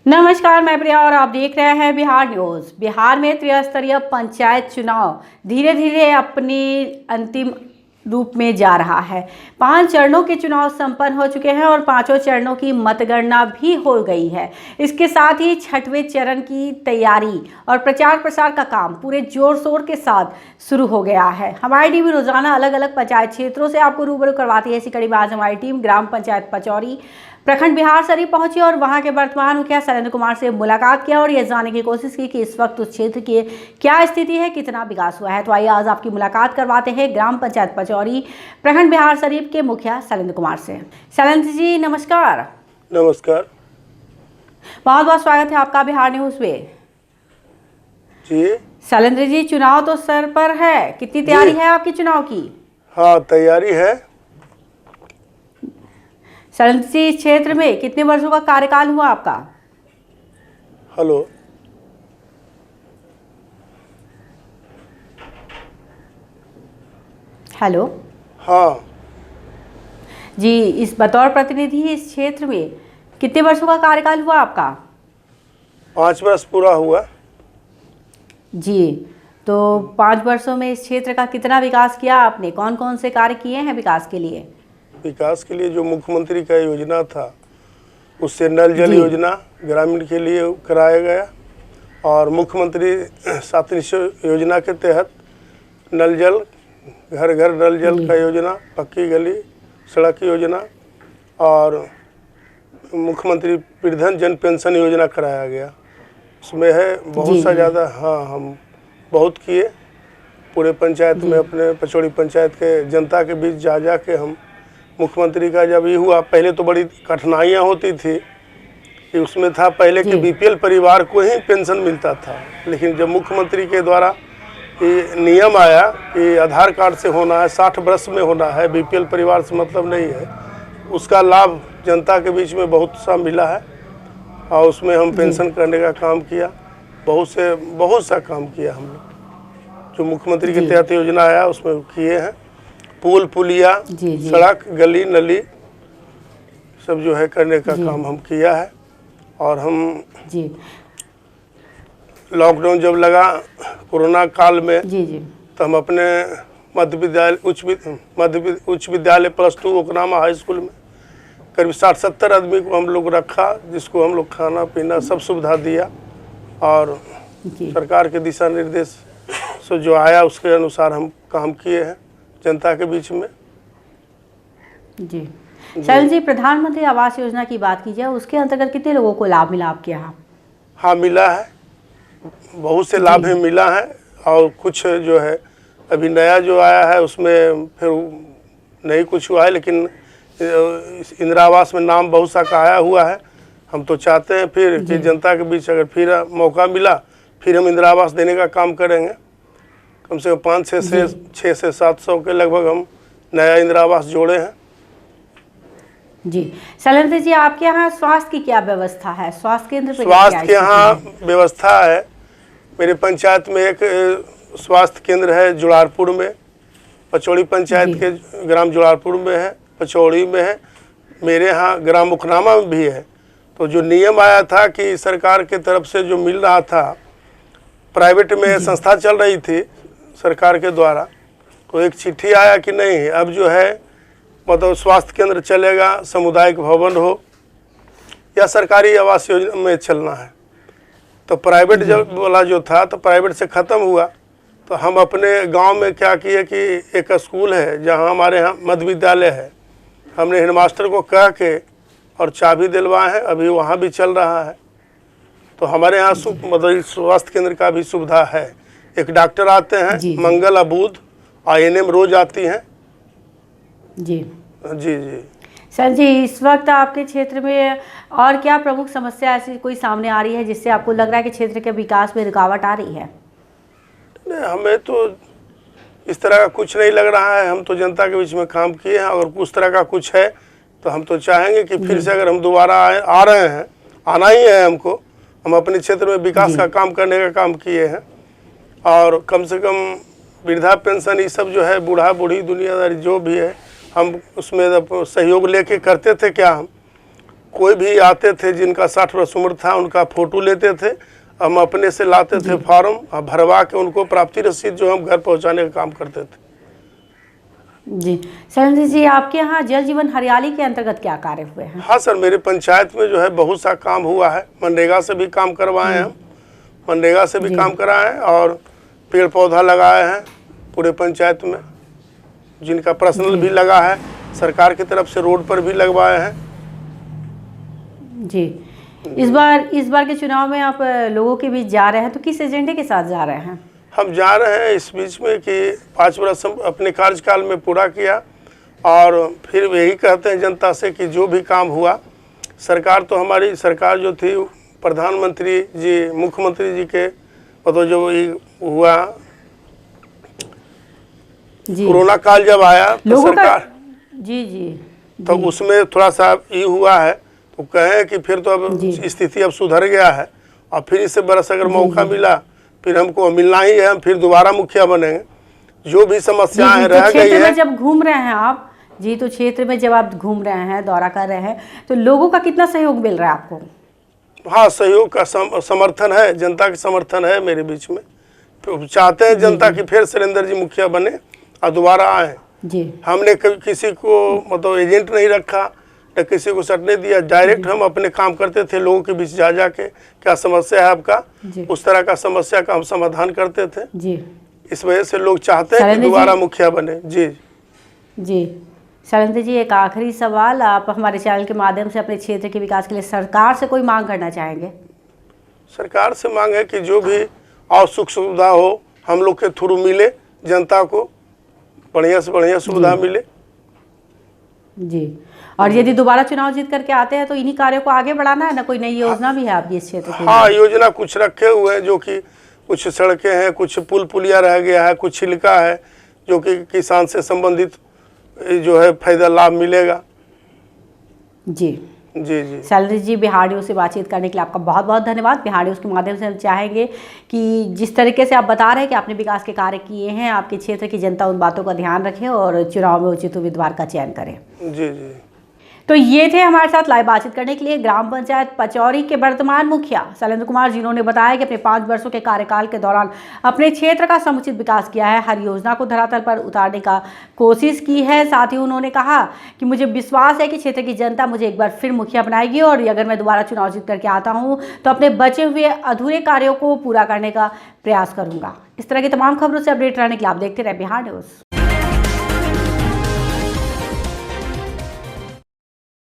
नमस्कार, मैं प्रिया और आप देख रहे हैं बिहार न्यूज़। बिहार में त्रिस्तरीय पंचायत चुनाव धीरे धीरे अपनी अंतिम रूप में जा रहा है। 5 चरणों के चुनाव संपन्न हो चुके हैं और 5 चरणों की मतगणना भी हो गई है। इसके साथ ही 6वें चरण की तैयारी और प्रचार प्रसार का काम पूरे जोर शोर के साथ शुरू हो गया है। हमारी टीम रोजाना अलग अलग पंचायत क्षेत्रों से आपको रूबरू करवाती है। इसी कड़ी में आज हमारी टीम ग्राम पंचायत पचौरी प्रखंड बिहारशरीफ पहुंची और वहां के वर्तमान मुखिया शैलेंद्र कुमार से मुलाकात किया और यह जानने की कोशिश की कि इस वक्त उस क्षेत्र की क्या स्थिति है, कितना विकास हुआ है। तो आइए आज आपकी मुलाकात करवाते हैं ग्राम पंचायत पचौरी प्रखंड बिहारशरीफ के मुखिया शैलेंद्र कुमार से। शैलेंद्र जी नमस्कार। नमस्कार, बहुत बहुत स्वागत है आपका बिहार न्यूज में। जी शैलेंद्र जी, चुनाव तो सर पर है, कितनी तैयारी है आपकी चुनाव की? हाँ, तैयारी है। शैलेंद्र जी, इस क्षेत्र में कितने वर्षों का कार्यकाल हुआ आपका? Hello, hello. हाँ जी, इस बतौर प्रतिनिधि इस क्षेत्र में कितने वर्षों का कार्यकाल हुआ आपका? 5 वर्ष पूरा हुआ। जी, तो 5 वर्षों में इस क्षेत्र का कितना विकास किया आपने? कौन कौन से कार्य किए हैं विकास के लिए? विकास के लिए जो मुख्यमंत्री का योजना था उससे नल जल योजना ग्रामीण के लिए कराया गया और मुख्यमंत्री सातनिश्चय योजना के तहत नल जल घर घर नल जल का योजना, पक्की गली सड़क योजना और मुख्यमंत्री वृद्धन जन पेंशन योजना कराया गया। उसमें है बहुत सा ज़्यादा। हाँ, हम बहुत किए पूरे पंचायत में, अपने पचौड़ी पंचायत के जनता के बीच जा के हम मुख्यमंत्री का जब ये हुआ, पहले तो बड़ी कठिनाइयाँ होती थी कि उसमें था पहले कि बीपीएल परिवार को ही पेंशन मिलता था, लेकिन जब मुख्यमंत्री के द्वारा ये नियम आया कि आधार कार्ड से होना है, 60 वर्ष में होना है, बीपीएल परिवार से मतलब नहीं है, उसका लाभ जनता के बीच में बहुत सा मिला है और उसमें हम पेंशन करने का काम किया। बहुत सा काम किया हम लोग, जो मुख्यमंत्री के तहत योजना आया उसमें किए हैं। पुल पुलिया सड़क गली नली सब जो है करने का काम हम किया है। और हम लॉकडाउन जब लगा कोरोना काल में तो हम अपने उच्च विद्यालय +2 ओकनामा हाई स्कूल में करीब 60-70 आदमी को हम लोग रखा, जिसको हम लोग खाना पीना सब सुविधा दिया और सरकार के दिशा निर्देश से जो आया उसके अनुसार हम काम किए हैं जनता के बीच में। जी शैलेंद्र जी, प्रधानमंत्री आवास योजना की बात की जाए, उसके अंतर्गत कितने लोगों को लाभ मिला आपके यहाँ? हाँ, मिला है, बहुत से लाभ मिला है और कुछ जो है अभी नया जो आया है उसमें फिर नहीं कुछ हुआ है, लेकिन इंदिरा आवास में नाम बहुत सा का आया हुआ है। हम तो चाहते हैं फिर कि जनता के बीच अगर फिर मौका मिला फिर हम इंदिरा आवास देने का काम करेंगे। कम से कम 500 से 700 के लगभग हम नया इंदिरा आवास जोड़े हैं। जी शैलेंद्र जी, आपके यहाँ स्वास्थ्य की क्या व्यवस्था है? स्वास्थ्य केंद्र पे स्वास्थ्य के यहाँ व्यवस्था है। मेरे पंचायत में एक स्वास्थ्य केंद्र है जुड़ारपुर में, पचौड़ी पंचायत के ग्राम जुड़ारपुर में है, पचौड़ी में है, मेरे यहाँ ग्राम मुखनामा में भी है। तो जो नियम आया था कि सरकार के तरफ से जो मिल रहा था, प्राइवेट में संस्था चल रही थी सरकार के द्वारा, तो एक चिट्ठी आया कि नहीं अब जो है मतलब स्वास्थ्य केंद्र चलेगा, सामुदायिक भवन हो या सरकारी आवास योजना में चलना है। तो प्राइवेट जब वाला जो था तो प्राइवेट से ख़त्म हुआ, तो हम अपने गांव में क्या किए कि एक स्कूल है जहां हमारे यहाँ मध्य विद्यालय है, हमने हेडमास्टर को कह के और चाबी दिलवाए हैं, अभी वहाँ भी चल रहा है। तो हमारे यहाँ मतलब स्वास्थ्य केंद्र का भी सुविधा है। एक डॉक्टर आते हैं मंगल और बुध, INM रोज आती हैं। जी सर जी, इस वक्त आपके क्षेत्र में और क्या प्रमुख समस्या ऐसी कोई सामने आ रही है जिससे आपको लग रहा है कि क्षेत्र के विकास में रुकावट आ रही है? नहीं, हमें तो इस तरह का कुछ नहीं लग रहा है। हम तो जनता के बीच में काम किए हैं, अगर उस तरह का कुछ है तो हम तो चाहेंगे कि फिर से अगर हम दोबारा आ रहे हैं, आना ही है हमको, हम अपने क्षेत्र में विकास का काम करने का काम किए हैं। और कम से कम वृद्धा पेंशन ये सब जो है, बूढ़ा बूढ़ी दुनियादारी जो भी है, हम उसमें सहयोग लेके करते थे क्या हम, कोई भी आते थे जिनका 60 वर्ष उम्र था उनका फ़ोटो लेते थे, हम अपने से लाते थे फॉर्म और भरवा के उनको प्राप्ति रसीद जो हम घर पहुंचाने का काम करते थे। जी शैलेंद्र जी, आपके यहाँ जल जीवन हरियाली के अंतर्गत क्या कार्य हुए हैं? हाँ सर, मेरे पंचायत में जो है बहुत सा काम हुआ है। मनरेगा से भी काम करवाए हैं हम, मनरेगा से भी काम कराए हैं और पेड़ पौधा लगाए हैं पूरे पंचायत में, जिनका पर्सनल भी लगा है, सरकार की तरफ से रोड पर भी लगवाए हैं। जी, इस बार के चुनाव में आप लोगों के बीच जा रहे हैं, तो किस एजेंडे के साथ जा रहे हैं? हम जा रहे हैं इस बीच में कि 5 वर्ष अपने कार्यकाल में पूरा किया और फिर यही कहते हैं जनता से कि जो भी काम हुआ, सरकार तो हमारी सरकार जो थी प्रधानमंत्री जी, मुख्यमंत्री जी के मतलब जो ये हुआ कोरोना काल जब आया तो सरकार जी तो उसमें थोड़ा सा ये हुआ है, तो कहें कि फिर तो अब स्थिति अब सुधर गया है और फिर इससे बरस अगर मौका मिला फिर हमको मिलना ही है, हम फिर दोबारा मुखिया बनेंगे। जो भी समस्याएं रह गई है, जब घूम रहे हैं आप जी, तो क्षेत्र में जब आप घूम रहे हैं, दौरा कर रहे हैं, तो लोगों का कितना सहयोग मिल रहा है आपको? हाँ, सहयोग का समर्थन है, जनता का समर्थन है मेरे बीच में। तो चाहते हैं जनता की फिर शैलेंद्र जी मुखिया बने और दोबारा आए जी। हमने किसी को मतलब एजेंट नहीं रखा न किसी को सटने दिया, डायरेक्ट हम अपने काम करते थे, लोगों के बीच जा जाके क्या समस्या है आपका, उस तरह का समस्या का हम समाधान करते थे जी। इस वजह से लोग चाहते हैं कि दोबारा मुखिया बने। जी शैलेंद्र जी, एक आखिरी सवाल, आप हमारे चैनल के माध्यम से अपने क्षेत्र के विकास के लिए सरकार से कोई मांग करना चाहेंगे? सरकार से मांग है कि जो भी और सुख सुविधा हो हम लोग के थ्रू मिले, जनता को बढ़िया से बढ़िया सुविधा मिले। जी, और यदि दोबारा चुनाव जीत करके आते हैं तो इन्हीं कार्यों को आगे बढ़ाना है ना? कोई नई योजना भी है आपकी इस क्षेत्र के लिए? हाँ, योजना कुछ रखे हुए हैं, जो कि कुछ सड़कें हैं, कुछ पुल पुलिया रह गया है, कुछ छिलका है, जो कि किसान से संबंधित जो है फायदा लाभ मिलेगा। जी जी शैलेंद्र जी, बिहार न्यूज़ से बातचीत करने के लिए आपका बहुत बहुत धन्यवाद। बिहार न्यूज़ के माध्यम से हम चाहेंगे कि जिस तरीके से आप बता रहे हैं कि आपने विकास के कार्य किए हैं, आपके क्षेत्र की जनता उन बातों का ध्यान रखे और चुनाव में उचित उम्मीदवार का चयन करें। जी। तो ये थे हमारे साथ लाइव बातचीत करने के लिए ग्राम पंचायत पचौरी के वर्तमान मुखिया शैलेंद्र कुमार, जिन्होंने बताया कि अपने 5 वर्षों के कार्यकाल के दौरान अपने क्षेत्र का समुचित विकास किया है, हर योजना को धरातल पर उतारने का कोशिश की है। साथ ही उन्होंने कहा कि मुझे विश्वास है कि क्षेत्र की जनता मुझे एक बार फिर मुखिया बनाएगी और अगर मैं दोबारा चुनाव जीत करके आता हूँ तो अपने बचे हुए अधूरे कार्यों को पूरा करने का प्रयास करूँगा। इस तरह की तमाम खबरों से अपडेट रहने के लिए आप देखते रहे बिहार न्यूज़।